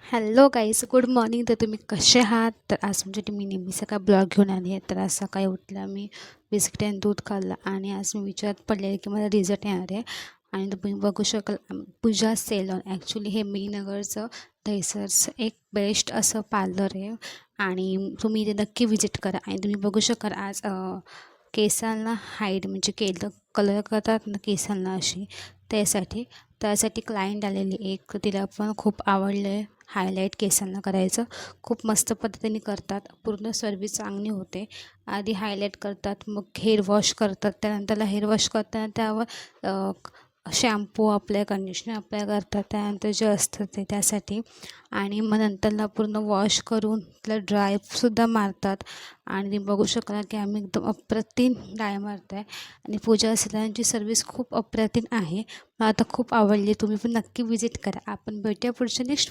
Hello guys, good morning. तर तुम्ही कसे आहात? तर आज तुमच्यासाठी मी नेहमी सकाळ ब्लॉग घेऊन आली आहे. तर आज सकाळी उठला, मी बिस्किट आणि दूध खाल्लं आणि आज मी विचारात पडले की मला रिझल्ट येणार आहे. आणि तुम्ही बघू शकाल, पूजा सेलॉन, ॲक्च्युली हे नगरचं दहिसरचं एक बेस्ट असं पार्लर आहे आणि तुम्ही इथे नक्की विजिट करा. आणि तुम्ही बघू शकाल आज केसांना हाईड म्हणजे कलर करतात ना केसांना अशी, त्यासाठी क्लायंट आलेली एक, तिला पण खूप आवडलं आहे. हायलाईट केसांना करायचं खूप मस्त पद्धतीने करतात. पूर्ण सर्विस चांगली होते. आधी हायलाईट करतात, मग हेअर वॉश करतात. त्यानंतरला हेअर वॉश करताना त्यावर शॅम्पू अप्लाय, कंडिशनर अप्लाय करतात. त्यानंतर जे असतं ते त्यासाठी, आणि मग नंतरला पूर्ण वॉश करून त्याला ड्रायसुद्धा मारतात. आणि तुम्ही बघू शकाल की आम्ही एकदम अप्रतिम ड्राय मारत आहे. आणि पूजा सेलॉनची सर्विस खूप अप्रतिम आहे. मला आता खूप आवडली. तुम्ही पण नक्की विजिट करा. आपण भेटूया पुढच्या नेक्स्ट